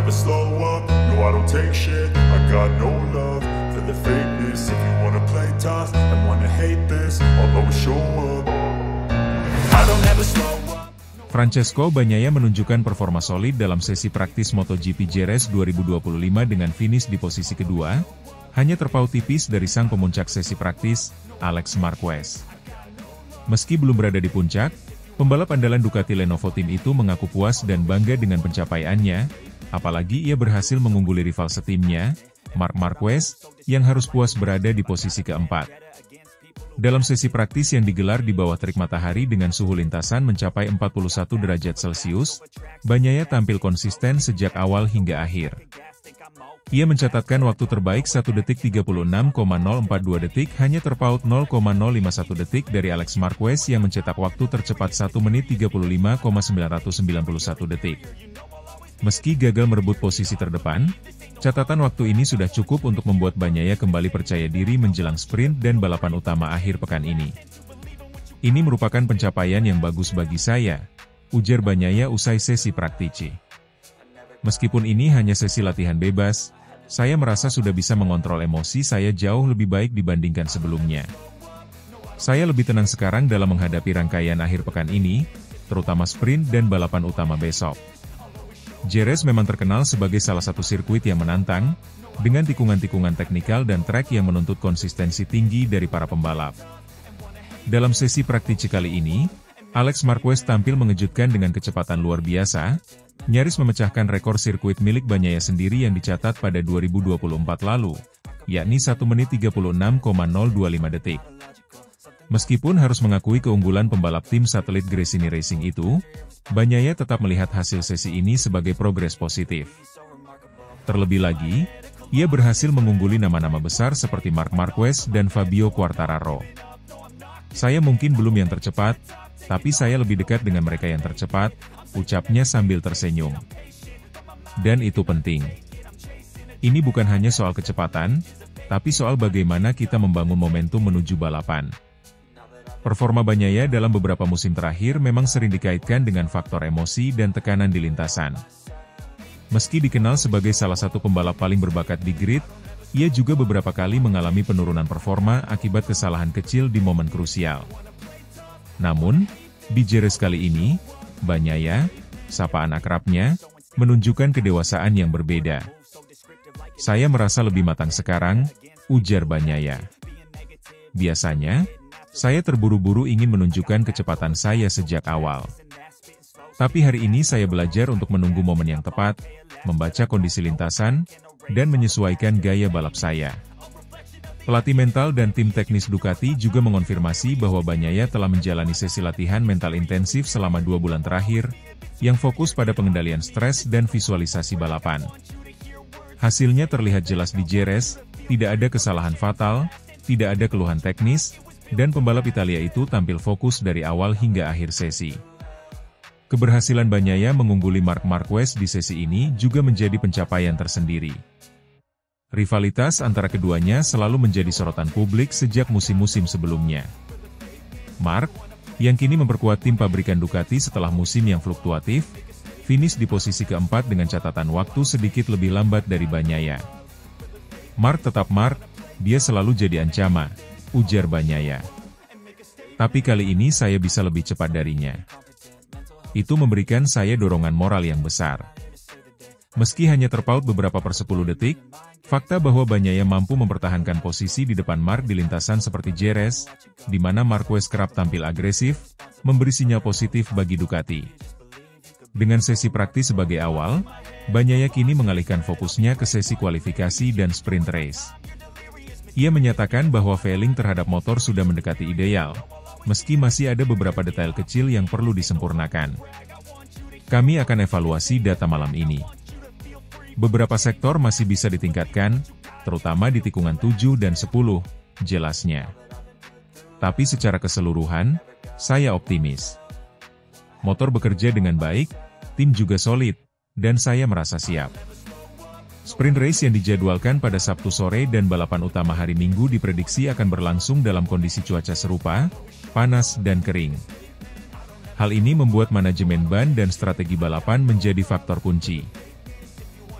never slow up, no I don't take shit. I got no love for the fakeness. If you wanna play tough and wanna hate this, I'll always show up. I don't ever slow up. Francesco Bagnaia menunjukkan performa solid dalam sesi praktis MotoGP Jerez 2025 dengan finish di posisi kedua, hanya terpaut tipis dari sang pemuncak sesi praktis, Alex Marquez. Meski belum berada di puncak, pembalap andalan Ducati Lenovo Team itu mengaku puas dan bangga dengan pencapaiannya, apalagi ia berhasil mengungguli rival setimnya, Marc Marquez, yang harus puas berada di posisi keempat. Dalam sesi praktis yang digelar di bawah terik matahari dengan suhu lintasan mencapai 41 derajat Celcius, Bagnaia tampil konsisten sejak awal hingga akhir. Ia mencatatkan waktu terbaik 1 detik 36,042 detik hanya terpaut 0,051 detik dari Alex Marquez yang mencetak waktu tercepat 1 menit 35,991 detik. Meski gagal merebut posisi terdepan, catatan waktu ini sudah cukup untuk membuat Bagnaia kembali percaya diri menjelang sprint dan balapan utama akhir pekan ini. Ini merupakan pencapaian yang bagus bagi saya, ujar Bagnaia usai sesi praktisi. Meskipun ini hanya sesi latihan bebas, saya merasa sudah bisa mengontrol emosi saya jauh lebih baik dibandingkan sebelumnya. Saya lebih tenang sekarang dalam menghadapi rangkaian akhir pekan ini, terutama sprint dan balapan utama besok. Jerez memang terkenal sebagai salah satu sirkuit yang menantang, dengan tikungan-tikungan teknikal dan trek yang menuntut konsistensi tinggi dari para pembalap. Dalam sesi praktisi kali ini, Alex Marquez tampil mengejutkan dengan kecepatan luar biasa, nyaris memecahkan rekor sirkuit milik Bagnaia sendiri yang dicatat pada 2024 lalu, yakni 1 menit 36,025 detik. Meskipun harus mengakui keunggulan pembalap tim satelit Gresini Racing itu, Bagnaia tetap melihat hasil sesi ini sebagai progres positif. Terlebih lagi, ia berhasil mengungguli nama-nama besar seperti Marc Marquez dan Fabio Quartararo. Saya mungkin belum yang tercepat, tapi saya lebih dekat dengan mereka yang tercepat, ucapnya sambil tersenyum. Dan itu penting. Ini bukan hanya soal kecepatan, tapi soal bagaimana kita membangun momentum menuju balapan. Performa Bagnaia dalam beberapa musim terakhir memang sering dikaitkan dengan faktor emosi dan tekanan di lintasan. Meski dikenal sebagai salah satu pembalap paling berbakat di grid, ia juga beberapa kali mengalami penurunan performa akibat kesalahan kecil di momen krusial. Namun, di Jerez kali ini, Bagnaia, sapaan akrabnya, menunjukkan kedewasaan yang berbeda. Saya merasa lebih matang sekarang, ujar Bagnaia. Biasanya, saya terburu-buru ingin menunjukkan kecepatan saya sejak awal. Tapi hari ini saya belajar untuk menunggu momen yang tepat, membaca kondisi lintasan, dan menyesuaikan gaya balap saya. Pelatih mental dan tim teknis Ducati juga mengonfirmasi bahwa Bagnaia telah menjalani sesi latihan mental intensif selama 2 bulan terakhir, yang fokus pada pengendalian stres dan visualisasi balapan. Hasilnya terlihat jelas di Jerez, tidak ada kesalahan fatal, tidak ada keluhan teknis, dan pembalap Italia itu tampil fokus dari awal hingga akhir sesi. Keberhasilan Bagnaia mengungguli Marc Marquez di sesi ini juga menjadi pencapaian tersendiri. Rivalitas antara keduanya selalu menjadi sorotan publik sejak musim-musim sebelumnya. Marc, yang kini memperkuat tim pabrikan Ducati setelah musim yang fluktuatif, finish di posisi keempat dengan catatan waktu sedikit lebih lambat dari Bagnaia. Marc tetap Marc, dia selalu jadi ancaman, ujar Bagnaia. Tapi kali ini saya bisa lebih cepat darinya. Itu memberikan saya dorongan moral yang besar. Meski hanya terpaut beberapa per 10 detik, fakta bahwa Bagnaia mampu mempertahankan posisi di depan Marc di lintasan seperti Jerez, di mana Marquez kerap tampil agresif, memberi sinyal positif bagi Ducati. Dengan sesi praktis sebagai awal, Bagnaia kini mengalihkan fokusnya ke sesi kualifikasi dan sprint race. Ia menyatakan bahwa failing terhadap motor sudah mendekati ideal, meski masih ada beberapa detail kecil yang perlu disempurnakan. Kami akan evaluasi data malam ini. Beberapa sektor masih bisa ditingkatkan, terutama di tikungan 7 dan 10, jelasnya. Tapi secara keseluruhan, saya optimis. Motor bekerja dengan baik, tim juga solid, dan saya merasa siap. Sprint race yang dijadwalkan pada Sabtu sore dan balapan utama hari Minggu diprediksi akan berlangsung dalam kondisi cuaca serupa, panas dan kering. Hal ini membuat manajemen ban dan strategi balapan menjadi faktor kunci.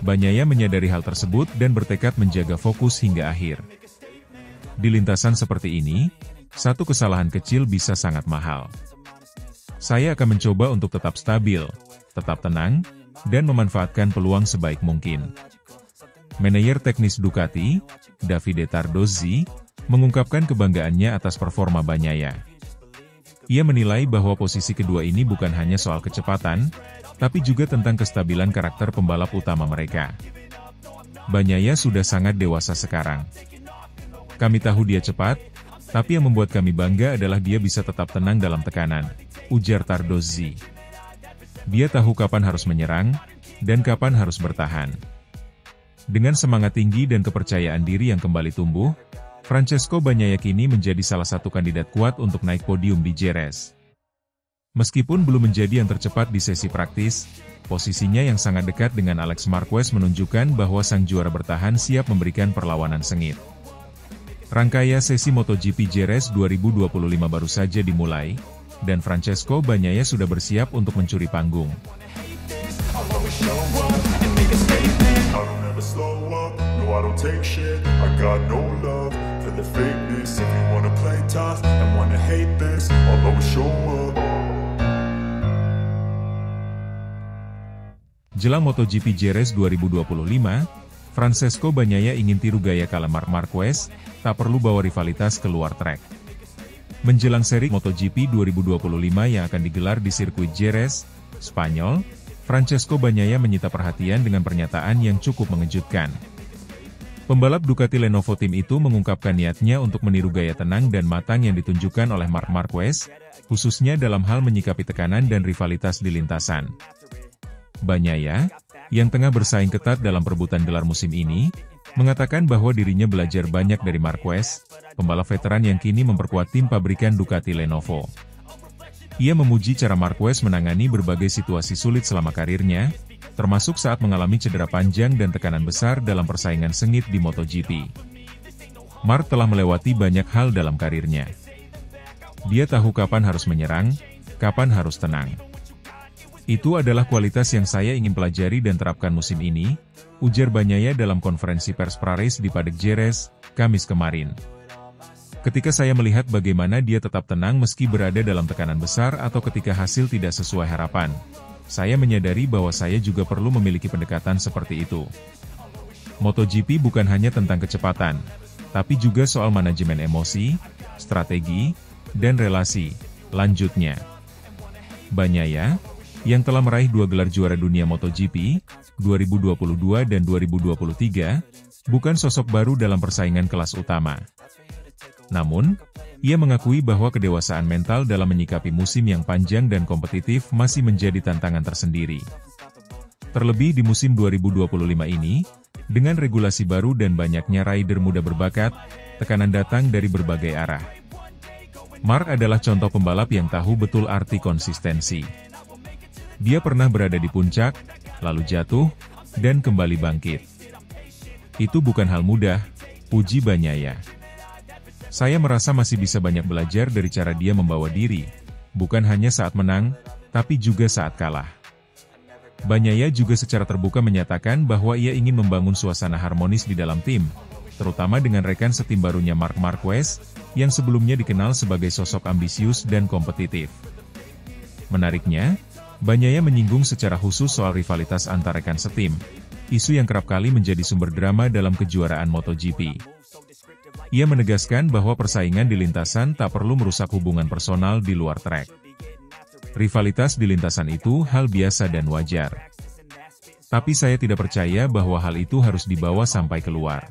Bagnaia menyadari hal tersebut dan bertekad menjaga fokus hingga akhir. Di lintasan seperti ini, satu kesalahan kecil bisa sangat mahal. Saya akan mencoba untuk tetap stabil, tetap tenang, dan memanfaatkan peluang sebaik mungkin. Manajer teknis Ducati, Davide Tardozzi, mengungkapkan kebanggaannya atas performa Bagnaia. Ia menilai bahwa posisi kedua ini bukan hanya soal kecepatan, tapi juga tentang kestabilan karakter pembalap utama mereka. Bagnaia sudah sangat dewasa sekarang. Kami tahu dia cepat, tapi yang membuat kami bangga adalah dia bisa tetap tenang dalam tekanan, ujar Tardozzi. Dia tahu kapan harus menyerang, dan kapan harus bertahan. Dengan semangat tinggi dan kepercayaan diri yang kembali tumbuh, Francesco Bagnaia kini menjadi salah satu kandidat kuat untuk naik podium di Jerez. Meskipun belum menjadi yang tercepat di sesi praktis, posisinya yang sangat dekat dengan Alex Marquez menunjukkan bahwa sang juara bertahan siap memberikan perlawanan sengit. Rangkaian sesi MotoGP Jerez 2025 baru saja dimulai, dan Francesco Bagnaia sudah bersiap untuk mencuri panggung. Jelang MotoGP Jerez 2025, Francesco Bagnaia ingin tiru gaya kala Marc Marquez, tak perlu bawa rivalitas keluar trek. Menjelang seri MotoGP 2025 yang akan digelar di sirkuit Jerez, Spanyol, Francesco Bagnaia menyita perhatian dengan pernyataan yang cukup mengejutkan. Pembalap Ducati Lenovo Team itu mengungkapkan niatnya untuk meniru gaya tenang dan matang yang ditunjukkan oleh Marc Marquez, khususnya dalam hal menyikapi tekanan dan rivalitas di lintasan. Bagnaia, yang tengah bersaing ketat dalam perebutan gelar musim ini, mengatakan bahwa dirinya belajar banyak dari Marquez, pembalap veteran yang kini memperkuat tim pabrikan Ducati Lenovo. Ia memuji cara Marquez menangani berbagai situasi sulit selama karirnya, termasuk saat mengalami cedera panjang dan tekanan besar dalam persaingan sengit di MotoGP. Marc telah melewati banyak hal dalam karirnya. Dia tahu kapan harus menyerang, kapan harus tenang. Itu adalah kualitas yang saya ingin pelajari dan terapkan musim ini, ujar Bagnaia dalam konferensi pers pra-race di paddock Jerez, Kamis kemarin. Ketika saya melihat bagaimana dia tetap tenang meski berada dalam tekanan besar atau ketika hasil tidak sesuai harapan, saya menyadari bahwa saya juga perlu memiliki pendekatan seperti itu. MotoGP bukan hanya tentang kecepatan, tapi juga soal manajemen emosi, strategi, dan relasi, lanjutnya. Bagnaia, yang telah meraih 2 gelar juara dunia MotoGP, 2022 dan 2023, bukan sosok baru dalam persaingan kelas utama. Namun, ia mengakui bahwa kedewasaan mental dalam menyikapi musim yang panjang dan kompetitif masih menjadi tantangan tersendiri. Terlebih di musim 2025 ini, dengan regulasi baru dan banyaknya rider muda berbakat, tekanan datang dari berbagai arah. Marc adalah contoh pembalap yang tahu betul arti konsistensi. Dia pernah berada di puncak, lalu jatuh, dan kembali bangkit. Itu bukan hal mudah, puji Bagnaia. Saya merasa masih bisa banyak belajar dari cara dia membawa diri, bukan hanya saat menang, tapi juga saat kalah. Bagnaia juga secara terbuka menyatakan bahwa ia ingin membangun suasana harmonis di dalam tim, terutama dengan rekan setim barunya Marc Marquez, yang sebelumnya dikenal sebagai sosok ambisius dan kompetitif. Menariknya, Bagnaia menyinggung secara khusus soal rivalitas antar rekan setim, isu yang kerap kali menjadi sumber drama dalam kejuaraan MotoGP. Ia menegaskan bahwa persaingan di lintasan tak perlu merusak hubungan personal di luar trek. Rivalitas di lintasan itu hal biasa dan wajar. Tapi saya tidak percaya bahwa hal itu harus dibawa sampai keluar.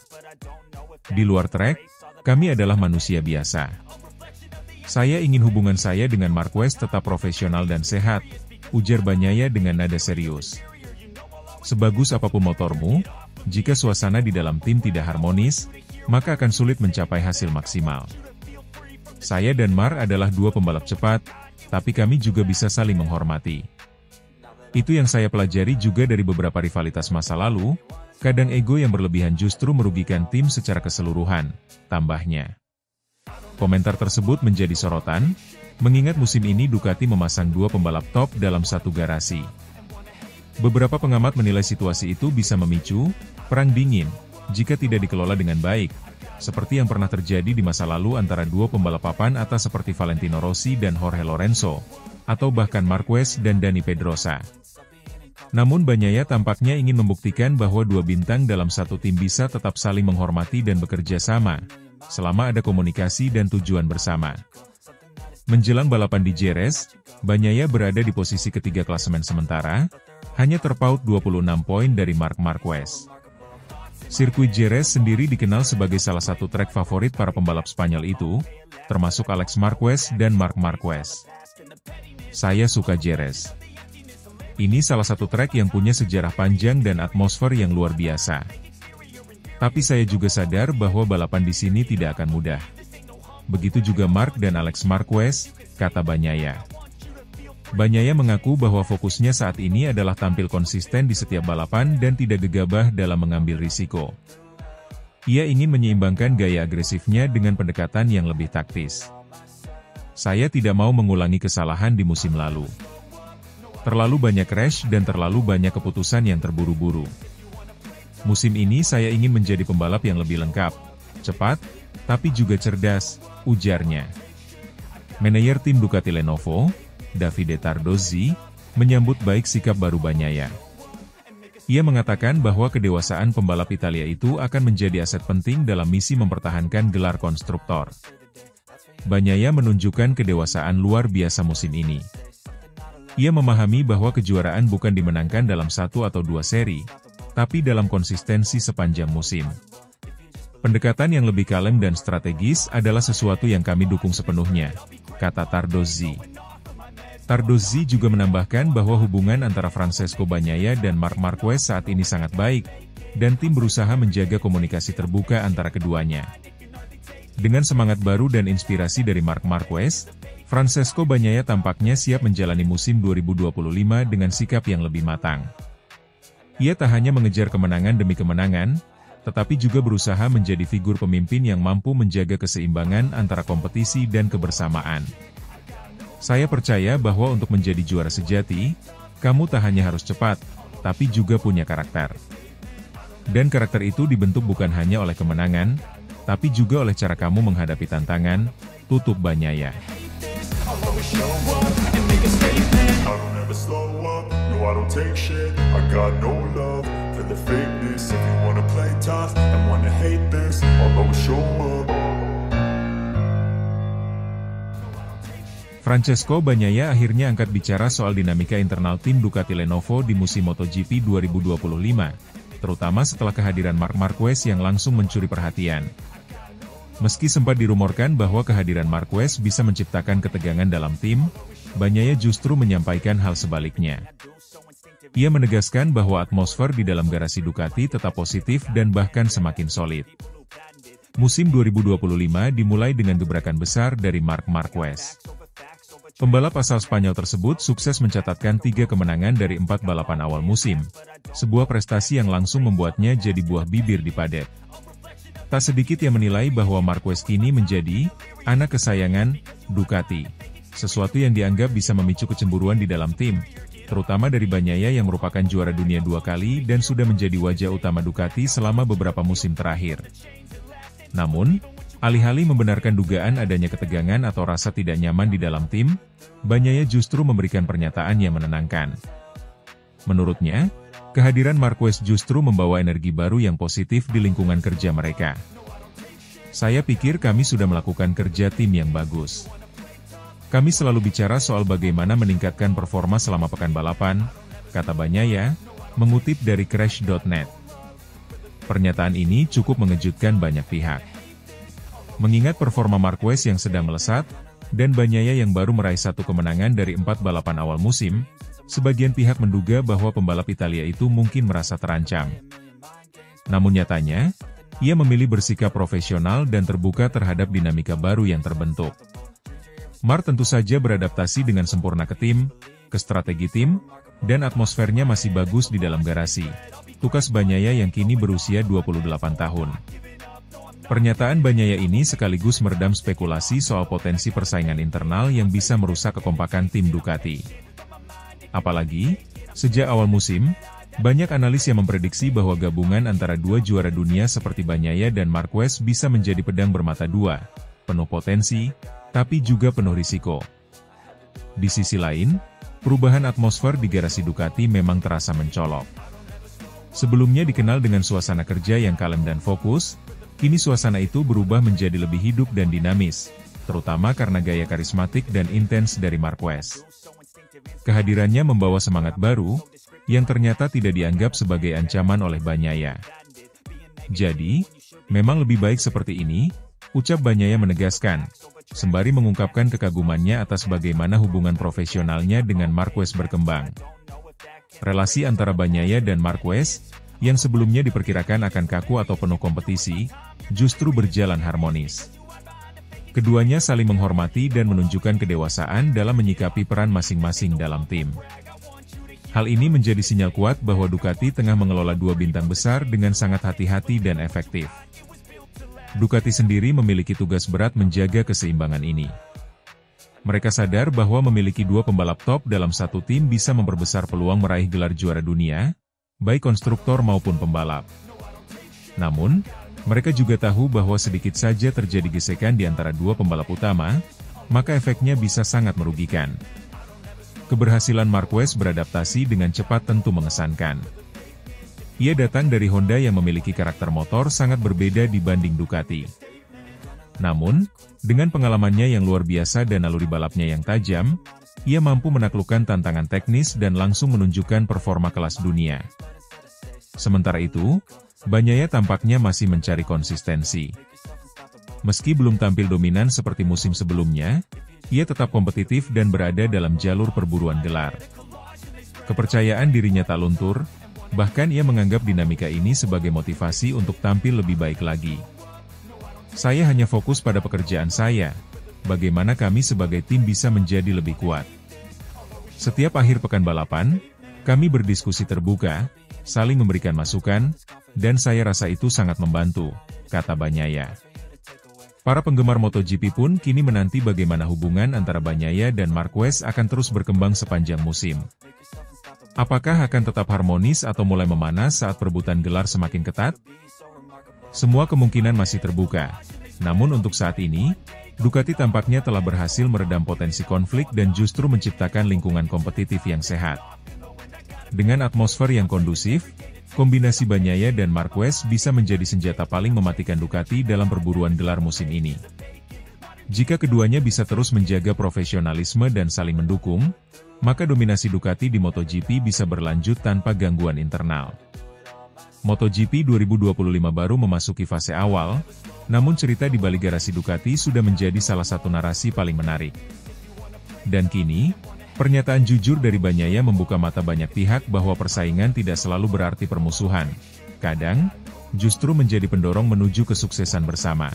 Di luar trek, kami adalah manusia biasa. Saya ingin hubungan saya dengan Marquez tetap profesional dan sehat, ujar Bagnaia dengan nada serius. Sebagus apapun motormu, jika suasana di dalam tim tidak harmonis, maka akan sulit mencapai hasil maksimal. Saya dan Marc adalah 2 pembalap cepat, tapi kami juga bisa saling menghormati. Itu yang saya pelajari juga dari beberapa rivalitas masa lalu, kadang ego yang berlebihan justru merugikan tim secara keseluruhan, tambahnya. Komentar tersebut menjadi sorotan, mengingat musim ini Ducati memasang 2 pembalap top dalam satu garasi. Beberapa pengamat menilai situasi itu bisa memicu perang dingin jika tidak dikelola dengan baik, seperti yang pernah terjadi di masa lalu antara dua pembalap papan atas seperti Valentino Rossi dan Jorge Lorenzo, atau bahkan Marquez dan Dani Pedrosa. Namun Bagnaia tampaknya ingin membuktikan bahwa dua bintang dalam satu tim bisa tetap saling menghormati dan bekerja sama, selama ada komunikasi dan tujuan bersama. Menjelang balapan di Jerez, Bagnaia berada di posisi ketiga klasemen sementara, hanya terpaut 26 poin dari Marc Marquez. Sirkuit Jerez sendiri dikenal sebagai salah satu trek favorit para pembalap Spanyol itu, termasuk Alex Marquez dan Marc Marquez. Saya suka Jerez. Ini salah satu trek yang punya sejarah panjang dan atmosfer yang luar biasa. Tapi saya juga sadar bahwa balapan di sini tidak akan mudah. Begitu juga Marc dan Alex Marquez, kata Bagnaia. Bagnaia mengaku bahwa fokusnya saat ini adalah tampil konsisten di setiap balapan dan tidak gegabah dalam mengambil risiko. Ia ingin menyeimbangkan gaya agresifnya dengan pendekatan yang lebih taktis. Saya tidak mau mengulangi kesalahan di musim lalu. Terlalu banyak crash dan terlalu banyak keputusan yang terburu-buru. Musim ini saya ingin menjadi pembalap yang lebih lengkap, cepat, tapi juga cerdas, ujarnya. Manajer tim Ducati Lenovo, Davide Tardozzi, menyambut baik sikap baru Bagnaia. Ia mengatakan bahwa kedewasaan pembalap Italia itu akan menjadi aset penting dalam misi mempertahankan gelar konstruktor. Bagnaia menunjukkan kedewasaan luar biasa musim ini. Ia memahami bahwa kejuaraan bukan dimenangkan dalam satu atau dua seri, tapi dalam konsistensi sepanjang musim. Pendekatan yang lebih kalem dan strategis adalah sesuatu yang kami dukung sepenuhnya, kata Tardozzi. Tardozzi juga menambahkan bahwa hubungan antara Francesco Bagnaia dan Marc Marquez saat ini sangat baik, dan tim berusaha menjaga komunikasi terbuka antara keduanya. Dengan semangat baru dan inspirasi dari Marc Marquez, Francesco Bagnaia tampaknya siap menjalani musim 2025 dengan sikap yang lebih matang. Ia tak hanya mengejar kemenangan demi kemenangan, tetapi juga berusaha menjadi figur pemimpin yang mampu menjaga keseimbangan antara kompetisi dan kebersamaan. Saya percaya bahwa untuk menjadi juara sejati, kamu tak hanya harus cepat, tapi juga punya karakter. Dan karakter itu dibentuk bukan hanya oleh kemenangan, tapi juga oleh cara kamu menghadapi tantangan, tutup Bagnaia. Francesco Bagnaia akhirnya angkat bicara soal dinamika internal tim Ducati Lenovo di musim MotoGP 2025, terutama setelah kehadiran Marc Marquez yang langsung mencuri perhatian. Meski sempat dirumorkan bahwa kehadiran Marquez bisa menciptakan ketegangan dalam tim, Bagnaia justru menyampaikan hal sebaliknya. Ia menegaskan bahwa atmosfer di dalam garasi Ducati tetap positif dan bahkan semakin solid. Musim 2025 dimulai dengan gebrakan besar dari Marc Marquez. Pembalap asal Spanyol tersebut sukses mencatatkan 3 kemenangan dari 4 balapan awal musim, sebuah prestasi yang langsung membuatnya jadi buah bibir di paddock. Tak sedikit yang menilai bahwa Marquez kini menjadi anak kesayangan Ducati, sesuatu yang dianggap bisa memicu kecemburuan di dalam tim, terutama dari Bagnaia yang merupakan juara dunia 2 kali dan sudah menjadi wajah utama Ducati selama beberapa musim terakhir. Namun, alih-alih membenarkan dugaan adanya ketegangan atau rasa tidak nyaman di dalam tim, Bagnaia justru memberikan pernyataan yang menenangkan. Menurutnya, kehadiran Marquez justru membawa energi baru yang positif di lingkungan kerja mereka. Saya pikir kami sudah melakukan kerja tim yang bagus. Kami selalu bicara soal bagaimana meningkatkan performa selama pekan balapan, kata Bagnaia, mengutip dari Crash.net. Pernyataan ini cukup mengejutkan banyak pihak. Mengingat performa Marquez yang sedang melesat, dan Bagnaia yang baru meraih 1 kemenangan dari 4 balapan awal musim, sebagian pihak menduga bahwa pembalap Italia itu mungkin merasa terancam. Namun nyatanya, ia memilih bersikap profesional dan terbuka terhadap dinamika baru yang terbentuk. Marc tentu saja beradaptasi dengan sempurna ke tim, ke strategi tim, dan atmosfernya masih bagus di dalam garasi, tukas Bagnaia yang kini berusia 28 tahun. Pernyataan Bagnaia ini sekaligus meredam spekulasi soal potensi persaingan internal yang bisa merusak kekompakan tim Ducati. Apalagi, Sejak awal musim, banyak analis yang memprediksi bahwa gabungan antara dua juara dunia seperti Bagnaia dan Marquez bisa menjadi pedang bermata dua, penuh potensi, tapi juga penuh risiko. Di sisi lain, perubahan atmosfer di garasi Ducati memang terasa mencolok. Sebelumnya dikenal dengan suasana kerja yang kalem dan fokus, kini suasana itu berubah menjadi lebih hidup dan dinamis, terutama karena gaya karismatik dan intens dari Marquez. Kehadirannya membawa semangat baru, yang ternyata tidak dianggap sebagai ancaman oleh Bagnaia. Jadi, memang lebih baik seperti ini, ucap Bagnaia menegaskan, sembari mengungkapkan kekagumannya atas bagaimana hubungan profesionalnya dengan Marquez berkembang. Relasi antara Bagnaia dan Marquez, yang sebelumnya diperkirakan akan kaku atau penuh kompetisi, justru berjalan harmonis. Keduanya saling menghormati dan menunjukkan kedewasaan dalam menyikapi peran masing-masing dalam tim. Hal ini menjadi sinyal kuat bahwa Ducati tengah mengelola dua bintang besar dengan sangat hati-hati dan efektif. Ducati sendiri memiliki tugas berat menjaga keseimbangan ini. Mereka sadar bahwa memiliki dua pembalap top dalam satu tim bisa memperbesar peluang meraih gelar juara dunia, baik konstruktor maupun pembalap. Namun, mereka juga tahu bahwa sedikit saja terjadi gesekan di antara dua pembalap utama, maka efeknya bisa sangat merugikan. Keberhasilan Marquez beradaptasi dengan cepat tentu mengesankan. Ia datang dari Honda yang memiliki karakter motor sangat berbeda dibanding Ducati. Namun, dengan pengalamannya yang luar biasa dan naluri balapnya yang tajam, ia mampu menaklukkan tantangan teknis dan langsung menunjukkan performa kelas dunia. Sementara itu, Bagnaia tampaknya masih mencari konsistensi. Meski belum tampil dominan seperti musim sebelumnya, ia tetap kompetitif dan berada dalam jalur perburuan gelar. Kepercayaan dirinya tak luntur, bahkan ia menganggap dinamika ini sebagai motivasi untuk tampil lebih baik lagi. Saya hanya fokus pada pekerjaan saya, bagaimana kami sebagai tim bisa menjadi lebih kuat. Setiap akhir pekan balapan, kami berdiskusi terbuka, saling memberikan masukan, dan saya rasa itu sangat membantu, kata Bagnaia. Para penggemar MotoGP pun kini menanti bagaimana hubungan antara Bagnaia dan Marquez akan terus berkembang sepanjang musim. Apakah akan tetap harmonis atau mulai memanas saat perebutan gelar semakin ketat? Semua kemungkinan masih terbuka, namun untuk saat ini, Ducati tampaknya telah berhasil meredam potensi konflik dan justru menciptakan lingkungan kompetitif yang sehat. Dengan atmosfer yang kondusif, kombinasi Bagnaia dan Marquez bisa menjadi senjata paling mematikan Ducati dalam perburuan gelar musim ini. Jika keduanya bisa terus menjaga profesionalisme dan saling mendukung, maka dominasi Ducati di MotoGP bisa berlanjut tanpa gangguan internal. MotoGP 2025 baru memasuki fase awal, namun cerita di balik garasi Ducati sudah menjadi salah satu narasi paling menarik. Dan kini, pernyataan jujur dari Bagnaia membuka mata banyak pihak bahwa persaingan tidak selalu berarti permusuhan. Kadang, justru menjadi pendorong menuju kesuksesan bersama.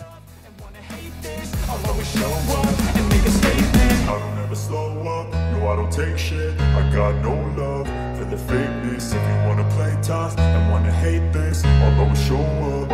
For the fakeness, if you wanna play tough and wanna hate this, I'll always show up.